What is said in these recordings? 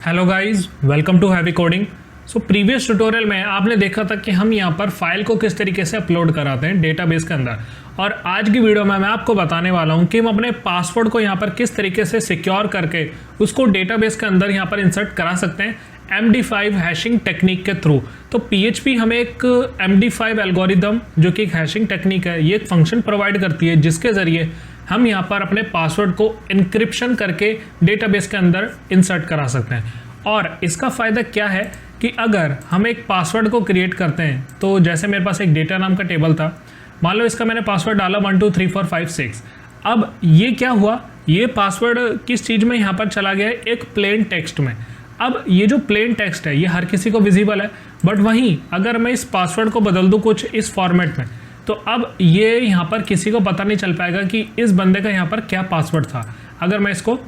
Hello guys, welcome to heavy coding. So previous tutorial में आपने देखा था कि हम यहाँ पर फाइल को किस तरीके से अपलोड कराते हैं डेटाबेस के अंदर, और आज की वीडियो में मैं आपको बताने वाला हूँ कि हम अपने पासवर्ड को यहाँ पर किस तरीके से सिक्योर करके उसको डेटाबेस के अंदर यहाँ पर इंसर्ट करा सकते हैं MD5 हैशिंग टेक्निक के थ्रू। तो PHP हमें एक MD5 एल्गोरिदम, जो कि एक हैशिंग टेक्निक है, ये एक फंक्शन प्रोवाइड करती है जिसके ज़रिए हम यहाँ पर अपने पासवर्ड को इनक्रिप्शन करके डेटाबेस के अंदर इंसर्ट करा सकते हैं। और इसका फ़ायदा क्या है कि अगर हम एक पासवर्ड को क्रिएट करते हैं, तो जैसे मेरे पास एक डेटा नाम का टेबल था, मान लो इसका मैंने पासवर्ड डाला 1 2 3 4 5 6। अब ये क्या हुआ, ये पासवर्ड किस चीज़ में यहाँ पर चला गया है, एक प्लेन टेक्स्ट में। अब ये जो प्लेन टेक्स्ट है ये हर किसी को विजिबल है, बट वहीं अगर मैं इस पासवर्ड को बदल दूँ कुछ इस फॉर्मेट में, तो अब ये यहाँ पर किसी को पता नहीं चल पाएगा कि इस बंदे का यहाँ पर क्या पासवर्ड था। अगर मैं इसको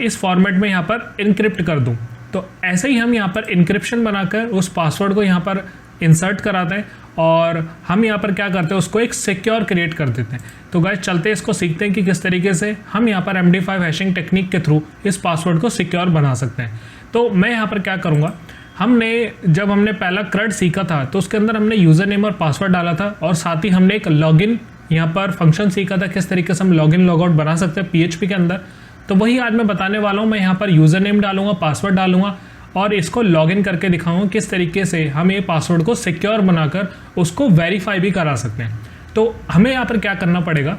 इस फॉर्मेट में यहाँ पर इनक्रिप्ट कर दूँ, तो ऐसे ही हम यहाँ पर इनक्रिप्शन बनाकर उस पासवर्ड को यहाँ पर इंसर्ट कराते हैं, और हम यहाँ पर क्या करते हैं, उसको एक सिक्योर क्रिएट कर देते हैं। तो गाइस चलते हैं, इसको सीखते हैं कि किस तरीके से हम यहाँ पर MD5 हैशिंग टेक्निक के थ्रू इस पासवर्ड को सिक्योर बना सकते हैं। तो मैं यहाँ पर क्या करूँगा, जब हमने पहला CRUD सीखा था तो उसके अंदर हमने यूज़र नेम और पासवर्ड डाला था, और साथ ही हमने एक लॉगिन यहाँ पर फंक्शन सीखा था, किस तरीके से हम लॉगिन लॉगआउट बना सकते हैं PHP के अंदर। तो वही आज मैं बताने वाला हूँ। मैं यहाँ पर यूज़र नेम डालूंगा, पासवर्ड डालूंगा, और इसको लॉगिन करके दिखाऊंगा किस तरीके से हम ये पासवर्ड को सिक्योर बनाकर उसको वेरीफाई भी करा सकते हैं। तो हमें यहाँ पर क्या करना पड़ेगा,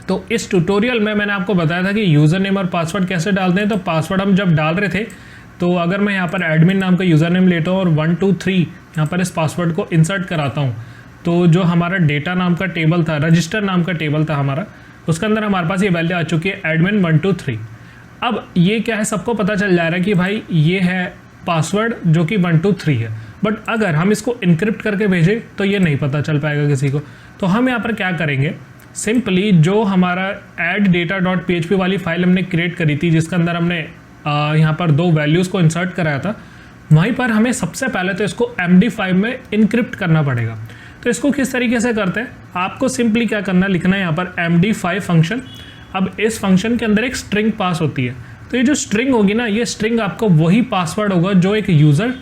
तो इस ट्यूटोरियल में मैंने आपको बताया था कि यूज़र नेम और पासवर्ड कैसे डालते हैं। तो पासवर्ड हम जब डाल रहे थे, तो अगर मैं यहाँ पर एडमिन नाम का यूज़र नेम लेता हूँ और 1 2 3 यहाँ पर इस पासवर्ड को इंसर्ट कराता हूँ, तो जो हमारा डेटा नाम का टेबल था, रजिस्टर नाम का टेबल था हमारा, उसके अंदर हमारे पास ये वैल्यू आ चुकी है एडमिन 1 2 3। अब ये क्या है, सबको पता चल जा रहा है कि भाई ये है पासवर्ड जो कि 1 2 3 है। बट अगर हम इसको इनक्रिप्ट करके भेजें तो ये नहीं पता चल पाएगा किसी को। तो हम यहाँ पर क्या करेंगे, सिंपली जो हमारा add-data.php वाली फाइल हमने क्रिएट करी थी, जिसके अंदर हमने यहाँ पर 2 वैल्यूज़ को इंसर्ट कराया था, वहीं पर हमें सबसे पहले तो इसको MD5 में इनक्रिप्ट करना पड़ेगा। तो इसको किस तरीके से करते हैं, आपको सिंपली क्या करना है, लिखना है यहाँ पर MD5 फंक्शन। अब इस फंक्शन के अंदर एक स्ट्रिंग पास होती है, तो ये जो स्ट्रिंग होगी ना, ये स्ट्रिंग आपको वही पासवर्ड होगा जो एक यूज़र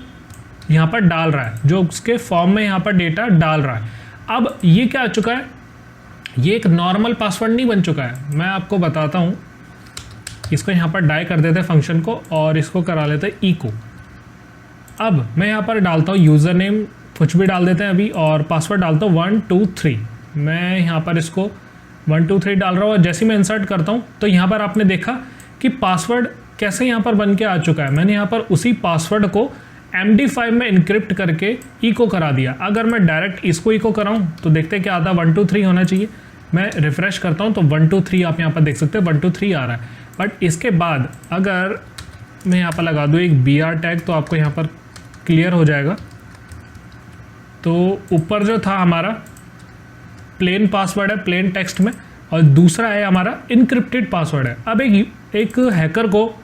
यहाँ पर डाल रहा है, जो उसके फॉर्म में यहाँ पर डेटा डाल रहा है। अब ये क्या आ चुका है, ये एक नॉर्मल पासवर्ड नहीं बन चुका है। मैं आपको बताता हूँ, इसको यहाँ पर डाई कर देते हैं फंक्शन को, और इसको करा लेते हैं इको। अब मैं यहाँ पर डालता हूँ यूज़र नेम, कुछ भी डाल देते हैं अभी, और पासवर्ड डालता हूँ 1 2 3। मैं यहाँ पर इसको 1 2 3 डाल रहा हूँ, और जैसे मैं इंसर्ट करता हूँ तो यहाँ पर आपने देखा कि पासवर्ड कैसे यहाँ पर बन के आ चुका है। मैंने यहाँ पर उसी पासवर्ड को MD5 में इनक्रिप्ट करके इको करा दिया। अगर मैं डायरेक्ट इसको इको कराऊँ तो देखते हैं क्या आता है, 1 2 3 होना चाहिए। मैं रिफ़्रेश करता हूँ तो 1 2 3 आप यहाँ पर देख सकते हैं, 1 2 3 आ रहा है। बट इसके बाद अगर मैं यहाँ पर लगा दूँ एक BR टैग, तो आपको यहाँ पर क्लियर हो जाएगा। तो ऊपर जो था हमारा प्लेन पासवर्ड है, प्लेन टेक्स्ट में, और दूसरा है हमारा इनक्रिप्टेड पासवर्ड है। अब एक हैकर को,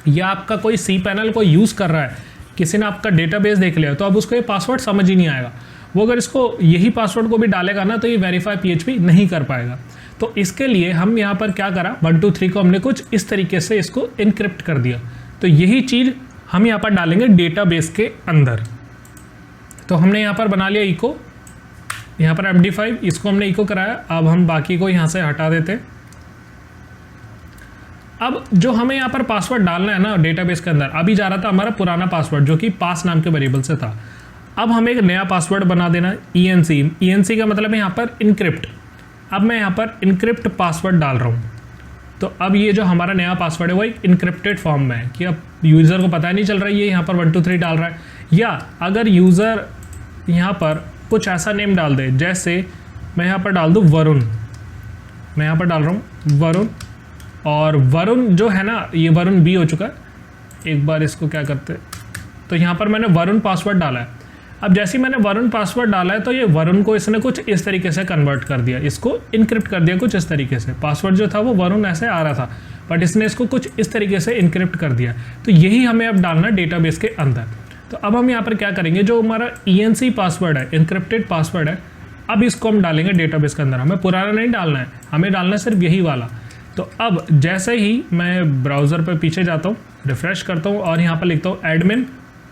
या आपका कोई cPanel को यूज़ कर रहा है, किसी ने आपका डेटाबेस देख लिया, तो अब उसको ये पासवर्ड समझ ही नहीं आएगा। वो अगर इसको यही पासवर्ड को भी डालेगा ना, तो ये वेरीफाई PHP नहीं कर पाएगा। तो इसके लिए हम यहाँ पर क्या करा, 1 2 3 को हमने कुछ इस तरीके से इसको इनक्रिप्ट कर दिया। तो यही चीज़ हम यहाँ पर डालेंगे डेटाबेस के अंदर। तो हमने यहाँ पर बना लिया इको, यहाँ पर MD5, इसको हमने इको कराया। अब हम बाकी को यहाँ से हटा देते हैं। अब जो हमें यहाँ पर पासवर्ड डालना है ना डेटाबेस के अंदर, अभी जा रहा था हमारा पुराना पासवर्ड जो कि पास नाम के वेरिएबल से था। अब हमें एक नया पासवर्ड बना देना, ENC का मतलब है यहाँ पर इनक्रिप्ट। अब मैं यहाँ पर इनक्रिप्ट पासवर्ड डाल रहा हूँ। तो अब ये जो हमारा नया पासवर्ड है वो एक इनक्रिप्टेड फॉर्म में है, कि अब यूज़र को पता नहीं चल रहा है ये यहाँ पर 1 2 3 डाल रहा है। या अगर यूज़र यहाँ पर कुछ ऐसा नेम डाल दे, जैसे मैं यहाँ पर डाल दूँ वरुण, मैं यहाँ पर डाल रहा हूँ वरुण, और वरुण जो है ना, ये वरुण B हो चुका है। एक बार इसको क्या करते, तो यहाँ पर मैंने वरुण पासवर्ड डाला है। अब जैसे ही मैंने वरुण पासवर्ड डाला है, तो ये वरुण को इसने कुछ इस तरीके से कन्वर्ट कर दिया, इसको इनक्रिप्ट कर दिया कुछ इस तरीके से। पासवर्ड जो था वो वरुण ऐसे आ रहा था, बट इसने इसको कुछ इस तरीके से इनक्रिप्ट कर दिया। तो यही हमें अब डालना डेटाबेस के अंदर। तो अब हम यहाँ पर क्या करेंगे, जो हमारा ENC पासवर्ड है, इनक्रिप्टेड पासवर्ड है, अब इसको हम डालेंगे डेटाबेस के अंदर। हमें पुराना नहीं डालना है, हमें डालना है सिर्फ यही वाला। तो अब जैसे ही मैं ब्राउज़र पर पीछे जाता हूँ, रिफ़्रेश करता हूँ और यहाँ पर लिखता हूँ एडमिन,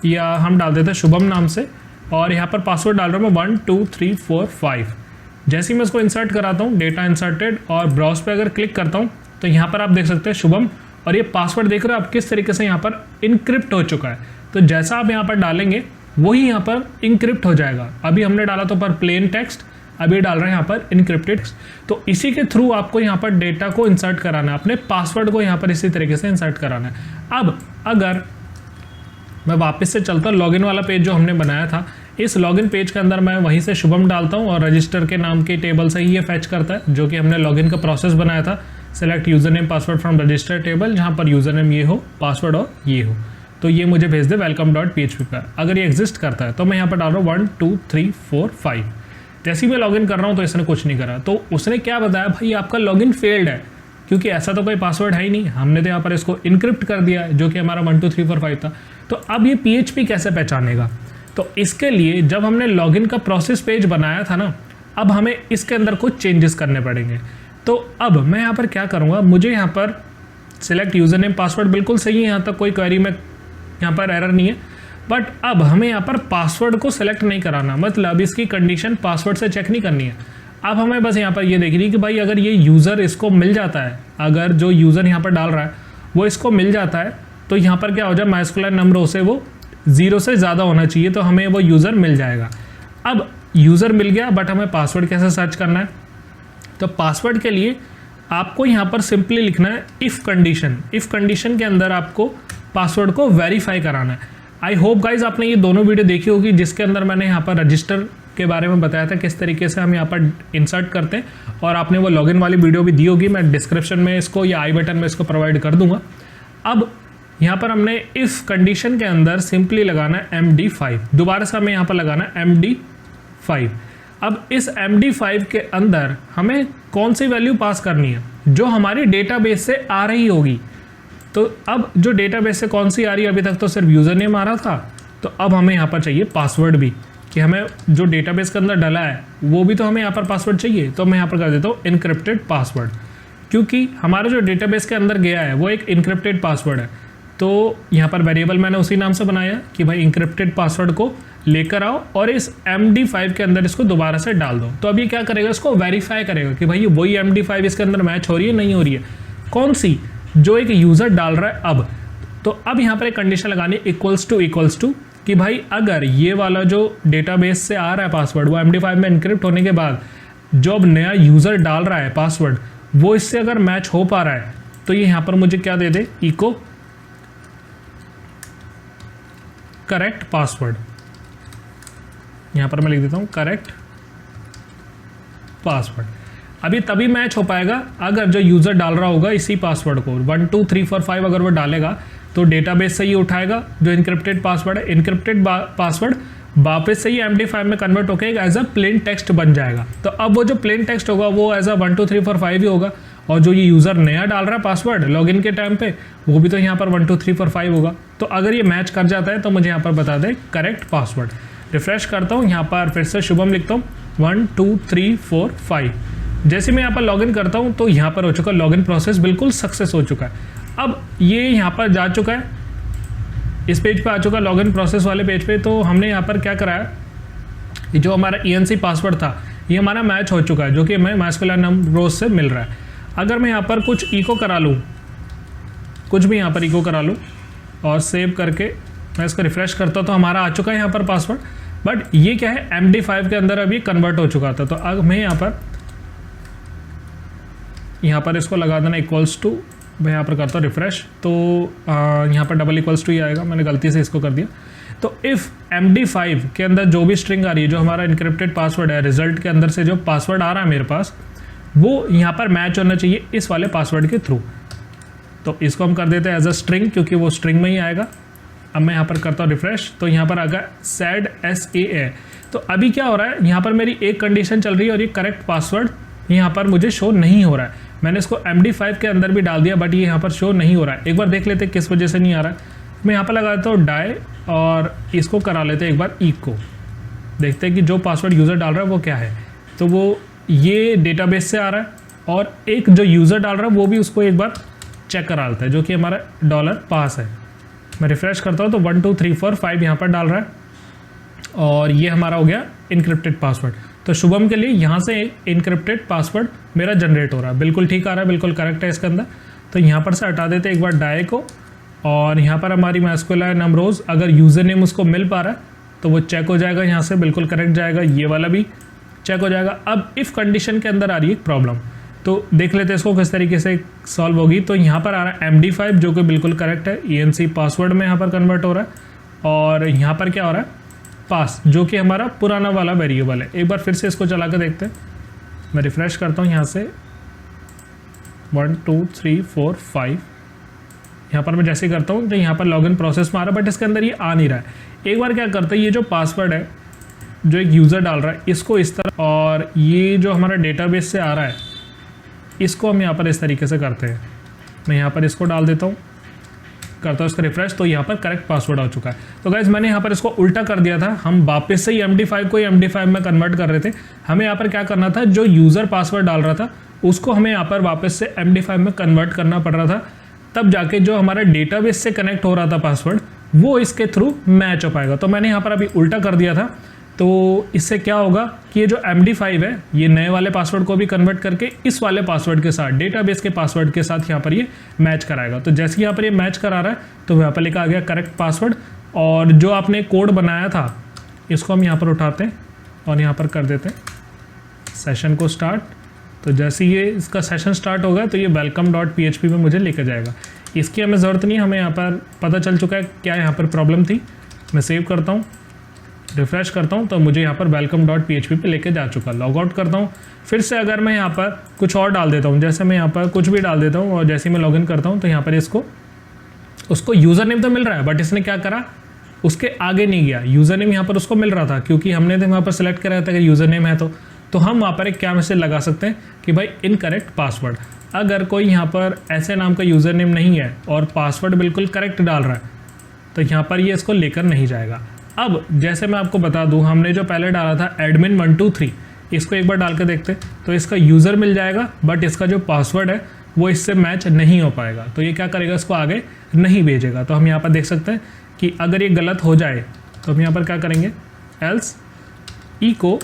या हम डाल देते हैं शुभम नाम से, और यहाँ पर पासवर्ड डाल रहा हूँ मैं 1 2 3 4 5। जैसे ही मैं इसको इंसर्ट कराता हूँ, डेटा इंसर्टेड, और ब्राउज पे अगर क्लिक करता हूँ तो यहाँ पर आप देख सकते हैं शुभम, और ये पासवर्ड देख रहे हो आप किस तरीके से यहाँ पर इनक्रिप्ट हो चुका है। तो जैसा आप यहाँ पर डालेंगे वही यहाँ पर इनक्रिप्ट हो जाएगा। अभी हमने डाला तो पर प्लेन टेक्स्ट, अभी डाल रहे हैं यहाँ पर इनक्रिप्टेड। तो इसी के थ्रू आपको यहाँ पर डेटा को इंसर्ट कराना है, अपने पासवर्ड को यहाँ पर इसी तरीके से इंसर्ट कराना है। अब अगर मैं वापस से चलता हूँ, लॉगिन वाला पेज जो हमने बनाया था, इस लॉगिन पेज के अंदर मैं वहीं से शुभम डालता हूँ और रजिस्टर के नाम के टेबल से ही ये फैच करता है, जो कि हमने लॉगिन का प्रोसेस बनाया था। Select user name password from register table, जहाँ पर यूज़र नेम ये हो, पासवर्ड और ये हो, तो ये मुझे भेज दे welcome.php पर। अगर ये एग्जिस्ट करता है तो मैं यहाँ पर डाल रहा हूँ 1 2 3 4 5। जैसे ही मैं लॉगिन कर रहा हूँ तो इसने कुछ नहीं करा। तो उसने क्या बताया, भाई आपका लॉगिन फेल्ड है, क्योंकि ऐसा तो कोई पासवर्ड है ही नहीं, हमने तो यहाँ पर इसको इनक्रिप्ट कर दिया है, जो कि हमारा 1 2 3 4 5 था। तो अब ये PHP कैसे पहचानेगा? तो इसके लिए जब हमने लॉगिन का प्रोसेस पेज बनाया था ना, अब हमें इसके अंदर कुछ चेंजेस करने पड़ेंगे। तो अब मैं यहाँ पर क्या करूँगा, मुझे यहाँ पर सिलेक्ट यूज़र नेम पासवर्ड बिल्कुल सही है, यहाँ तक कोई क्वेरी में यहाँ पर एरर नहीं है। बट अब हमें यहाँ पर पासवर्ड को सिलेक्ट नहीं कराना, मतलब इसकी कंडीशन पासवर्ड से चेक नहीं करनी है। अब हमें बस यहाँ पर ये देखनी है कि भाई अगर ये यूज़र इसको मिल जाता है, अगर जो यूज़र यहाँ पर डाल रहा है वो इसको मिल जाता है, तो यहाँ पर क्या हो जाए, माइस्कुलर नंबर से वो 0 से ज़्यादा होना चाहिए, तो हमें वो यूज़र मिल जाएगा। अब यूज़र मिल गया, बट हमें पासवर्ड कैसे सर्च करना है? तो पासवर्ड के लिए आपको यहाँ पर सिंपली लिखना है इफ़ कंडीशन। इफ़ कंडीशन के अंदर आपको पासवर्ड को वेरीफाई कराना है। आई होप गाइज आपने ये दोनों वीडियो देखी होगी, जिसके अंदर मैंने यहाँ पर रजिस्टर के बारे में बताया था किस तरीके से हम यहाँ पर इंसर्ट करते हैं, और आपने वो लॉगिन वाली वीडियो भी दी होगी, मैं डिस्क्रिप्शन में इसको या आई बटन में इसको प्रोवाइड कर दूंगा। अब यहाँ पर हमने इफ़ कंडीशन के अंदर सिंपली लगाना है MD5, दोबारा से हमें यहाँ पर लगाना है MD5। अब इस MD5 के अंदर हमें कौन सी वैल्यू पास करनी है, जो हमारी डेटाबेस से आ रही होगी। तो अब जो डेटाबेस से कौन सी आ रही है, अभी तक तो सिर्फ यूज़र नेम आ रहा था, तो अब हमें यहाँ पर चाहिए पासवर्ड भी, कि हमें जो डेटाबेस के अंदर डाला है वो भी तो हमें यहाँ पर पासवर्ड चाहिए। तो मैं यहाँ पर कर देता हूँ इनक्रिप्टेड पासवर्ड, क्योंकि हमारा जो डेटाबेस के अंदर गया है वो एक इनक्रिप्टेड पासवर्ड है। तो यहाँ पर वेरिएबल मैंने उसी नाम से बनाया कि भाई इनक्रिप्टेड पासवर्ड को लेकर आओ और इस MD5 के अंदर इसको दोबारा से डाल दो। तो अब ये क्या करेगा, इसको वेरीफाई करेगा कि भाई वही MD5 इसके अंदर मैच हो रही है, नहीं हो रही है, कौन सी जो एक यूज़र डाल रहा है। अब तो अब यहाँ पर एक कंडीशन लगानी इक्वल्स टू कि भाई अगर ये वाला जो डेटाबेस से आ रहा है पासवर्ड, वो MD5 में इनक्रिप्ट होने के बाद जो अब नया यूज़र डाल रहा है पासवर्ड, वो इससे अगर मैच हो पा रहा है, तो ये यहाँ पर मुझे क्या दे दे, इको करेक्ट पासवर्ड। यहाँ पर मैं लिख देता हूँ करेक्ट पासवर्ड। अभी तभी मैच हो पाएगा अगर जो यूज़र डाल रहा होगा इसी पासवर्ड को 1 2 3 4 5 अगर वो डालेगा तो डेटाबेस से ही उठाएगा जो इनक्रिप्टेड पासवर्ड है। इनक्रिप्टेड पासवर्ड वापस से ही MD5 में कन्वर्ट होकर एज अ प्लेन टेक्स्ट बन जाएगा। तो अब वो जो प्लेन टेक्स्ट होगा वो एज अ 1 2 3 4 5 ही होगा, और जो ये यूज़र नया डाल रहा है पासवर्ड लॉगिन के टाइम पे, वो भी तो यहाँ पर 1 2 3 4 5 होगा। तो अगर ये मैच कर जाता है तो मुझे यहाँ पर बता दे करेक्ट पासवर्ड। रिफ्रेश करता हूँ, यहाँ पर फिर से शुभम लिखता हूँ 1 2 3 4 5। जैसे मैं यहाँ पर लॉगिन करता हूँ तो यहाँ पर हो चुका लॉगिन प्रोसेस बिल्कुल सक्सेस हो चुका है। अब ये यहाँ पर जा चुका है, इस पेज पे आ चुका लॉगिन प्रोसेस वाले पेज पे। तो हमने यहाँ पर क्या कराया, जो हमारा ENC पासवर्ड था ये हमारा मैच हो चुका है, जो कि हमें माइस्कुलर नंबर से मिल रहा है। अगर मैं यहाँ पर कुछ इको करा लूँ, कुछ भी यहाँ पर इको करा लूँ और सेव करके मैं इसको रिफ्रेश करता हूँ तो हमारा आ चुका है यहाँ पर पासवर्ड। बट ये क्या है, MD5 के अंदर अभी कन्वर्ट हो चुका था। तो अब मैं यहाँ पर इसको लगा देना इक्वल्स टू, मैं यहाँ पर करता हूँ रिफ्रेश, तो यहाँ पर डबल इक्वल्स टू ही आएगा, मैंने गलती से इसको कर दिया। तो इफ़ MD5 के अंदर जो भी स्ट्रिंग आ रही है, जो हमारा इनक्रिप्टेड पासवर्ड है, रिजल्ट के अंदर से जो पासवर्ड आ रहा है मेरे पास, वो यहाँ पर मैच होना चाहिए इस वाले पासवर्ड के थ्रू। तो इसको हम कर देते हैं एज अ स्ट्रिंग, क्योंकि वो स्ट्रिंग में ही आएगा। अब मैं यहाँ पर करता हूँ रिफ्रेश, तो यहाँ पर आ गया सैड SAA। तो अभी क्या हो रहा है, यहाँ पर मेरी एक कंडीशन चल रही है और ये करेक्ट पासवर्ड यहाँ पर मुझे शो नहीं हो रहा है। मैंने इसको MD5 के अंदर भी डाल दिया, बट ये यहाँ पर शो नहीं हो रहा है। एक बार देख लेते हैं किस वजह से नहीं आ रहा है। मैं यहाँ पर लगा देता हूँ डाई और इसको करा लेते हैं एक बार इको, देखते हैं कि जो पासवर्ड यूज़र डाल रहा है वो क्या है। तो वो ये डेटाबेस से आ रहा है, और एक जो यूज़र डाल रहा है वो भी उसको एक बार चेक करा लेता है, जो कि हमारा डॉलर पास है। मैं रिफ्रेश करता हूँ तो 1 2 3 4 5 यहाँ पर डाल रहा है और ये हमारा हो गया इनक्रिप्टेड पासवर्ड। तो शुभम के लिए यहाँ से इनक्रिप्टेड पासवर्ड मेरा जनरेट हो रहा है, बिल्कुल ठीक आ रहा है, बिल्कुल करेक्ट है इसके अंदर। तो यहाँ पर से हटा देते एक बार डाई को और यहाँ पर हमारी MySQL नमरोज, अगर यूज़र नेम उसको मिल पा रहा है तो वो चेक हो जाएगा, यहाँ से बिल्कुल करेक्ट जाएगा, ये वाला भी चेक हो जाएगा। अब इफ़ कंडीशन के अंदर आ रही है प्रॉब्लम, तो देख लेते हैं इसको किस तरीके से सॉल्व होगी। तो यहाँ पर आ रहा है MD5 जो कि बिल्कुल करेक्ट है, ENC पासवर्ड में यहाँ पर कन्वर्ट हो रहा है और यहाँ पर क्या हो रहा है पास, जो कि हमारा पुराना वाला वेरिएबल है। एक बार फिर से इसको चला कर देखते हैं। मैं रिफ्रेश करता हूँ यहाँ से 1 2 3 4 5, यहाँ पर मैं जैसे ही करता हूँ तो यहाँ पर लॉगिन प्रोसेस में आ रहा है, बट इसके अंदर ये आ नहीं रहा है। एक बार क्या करते हैं, ये जो पासवर्ड है जो एक यूज़र डाल रहा है इसको इस तरह, और ये जो हमारा डेटाबेस से आ रहा है इसको हम यहाँ पर इस तरीके से करते हैं। मैं यहाँ पर इसको डाल देता हूँ, करता हूँ इसका रिफ्रेश, तो यहाँ पर करेक्ट पासवर्ड आ चुका है। तो गाइज मैंने यहाँ पर इसको उल्टा कर दिया था, हम वापस से ही MD5 को ही MD5 में कन्वर्ट कर रहे थे। हमें यहाँ पर क्या करना था, जो यूज़र पासवर्ड डाल रहा था उसको हमें यहाँ पर वापस से MD5 में कन्वर्ट करना पड़ रहा था, तब जाके जो हमारा डेटाबेस से कनेक्ट हो रहा था पासवर्ड वो इसके थ्रू मैच हो पाएगा। तो मैंने यहाँ पर अभी उल्टा कर दिया था। तो इससे क्या होगा कि ये जो MD5 है ये नए वाले पासवर्ड को भी कन्वर्ट करके इस वाले पासवर्ड के साथ, डेटाबेस के पासवर्ड के साथ यहाँ पर ये मैच कराएगा। तो जैसे यहाँ पर ये मैच करा रहा है तो यहाँ पर लिखा आ गया करेक्ट पासवर्ड, और जो आपने कोड बनाया था इसको हम यहाँ पर उठाते हैं और यहाँ पर कर देते हैं सेशन को स्टार्ट। तो जैसे ये इसका सेशन स्टार्ट होगा तो ये welcome.php में मुझे लेकर जाएगा। इसकी हमें ज़रूरत नहीं, हमें यहाँ पर पता चल चुका है क्या यहाँ पर प्रॉब्लम थी। मैं सेव करता हूँ, रिफ्रेश करता हूँ तो मुझे यहाँ पर welcome.php पे लेके जा चुका। लॉग आउट करता हूँ, फिर से अगर मैं यहाँ पर कुछ और डाल देता हूँ, जैसे मैं यहाँ पर कुछ भी डाल देता हूँ और जैसे मैं लॉगिन करता हूँ तो यहाँ पर उसको यूज़र नेम तो मिल रहा है, बट इसने क्या करा उसके आगे नहीं गया। यूज़र नेम यहाँ पर उसको मिल रहा था क्योंकि हमने तो वहाँ पर सेलेक्ट करा था कि यूज़र नेम है, तो हम वहाँ पर एक क्या मैसेज लगा सकते हैं कि भाई इनकरेक्ट पासवर्ड। अगर कोई यहाँ पर ऐसे नाम का यूज़र नेम नहीं है और पासवर्ड बिल्कुल करेक्ट डाल रहा है तो यहाँ पर ये इसको लेकर नहीं जाएगा। अब जैसे मैं आपको बता दूँ, हमने जो पहले डाला था एडमिन 1 2 3, इसको एक बार डाल के देखते तो इसका यूज़र मिल जाएगा, बट इसका जो पासवर्ड है वो इससे मैच नहीं हो पाएगा। तो ये क्या करेगा, इसको आगे नहीं भेजेगा। तो हम यहाँ पर देख सकते हैं कि अगर ये गलत हो जाए तो हम यहाँ पर क्या करेंगे, एल्स इको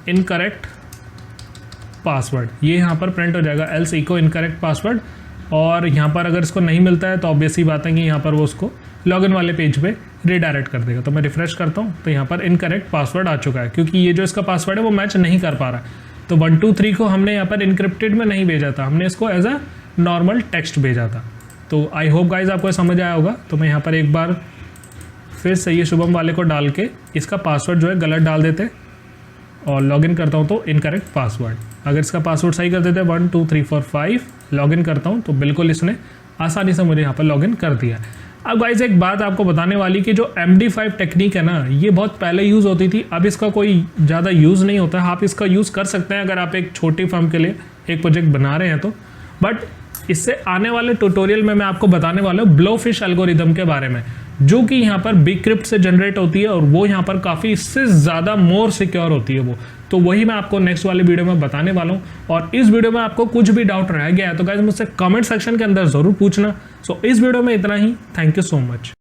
इनकरेक्ट पासवर्ड, ये यहाँ पर प्रिंट हो जाएगा एल्स इको इनकरेक्ट पासवर्ड। और यहाँ पर अगर इसको नहीं मिलता है तो ऑब्वियस ही बात है कि यहाँ पर वो उसको लॉगिन वाले पेज पे रिडायरेक्ट कर देगा। तो मैं रिफ्रेश करता हूँ तो यहाँ पर इनकरेक्ट पासवर्ड आ चुका है क्योंकि ये जो इसका पासवर्ड है वो मैच नहीं कर पा रहा है। तो 1 2 3 को हमने यहाँ पर इनक्रिप्टेड में नहीं भेजा था, हमने इसको एज अ नॉर्मल टेक्स्ट भेजा था। तो आई होप गाइज आपको समझ आया होगा। तो मैं यहाँ पर एक बार फिर से ये शुभम वाले को डाल के इसका पासवर्ड जो है गलत डाल देते और लॉगिन करता हूँ तो इनकरेक्ट पासवर्ड। अगर इसका पासवर्ड सही कर देते 1 2 3 4 5 लॉगिन करता हूँ तो बिल्कुल इसने आसानी से मुझे यहाँ पर लॉगिन कर दिया। अब गाइज एक बात आपको बताने वाली कि जो MD5 टेक्निक है ना, ये बहुत पहले यूज़ होती थी, अब इसका कोई ज़्यादा यूज़ नहीं होता है। आप इसका यूज़ कर सकते हैं अगर आप एक छोटी फर्म के लिए एक प्रोजेक्ट बना रहे हैं तो, बट इससे आने वाले ट्यूटोरियल में मैं आपको बताने वाला हूँ ब्लोफिश एल्गोरिदम के बारे में, जो कि यहाँ पर बिगक्रिप्ट से जनरेट होती है और वो यहाँ पर काफ़ी इससे ज़्यादा मोर सिक्योर होती है वो। तो वही मैं आपको नेक्स्ट वाले वीडियो में बताने वाला हूँ। और इस वीडियो में आपको कुछ भी डाउट रह गया है तो गाइस मुझसे कमेंट सेक्शन के अंदर ज़रूर पूछना। सो इस वीडियो में इतना ही। Thank you so much.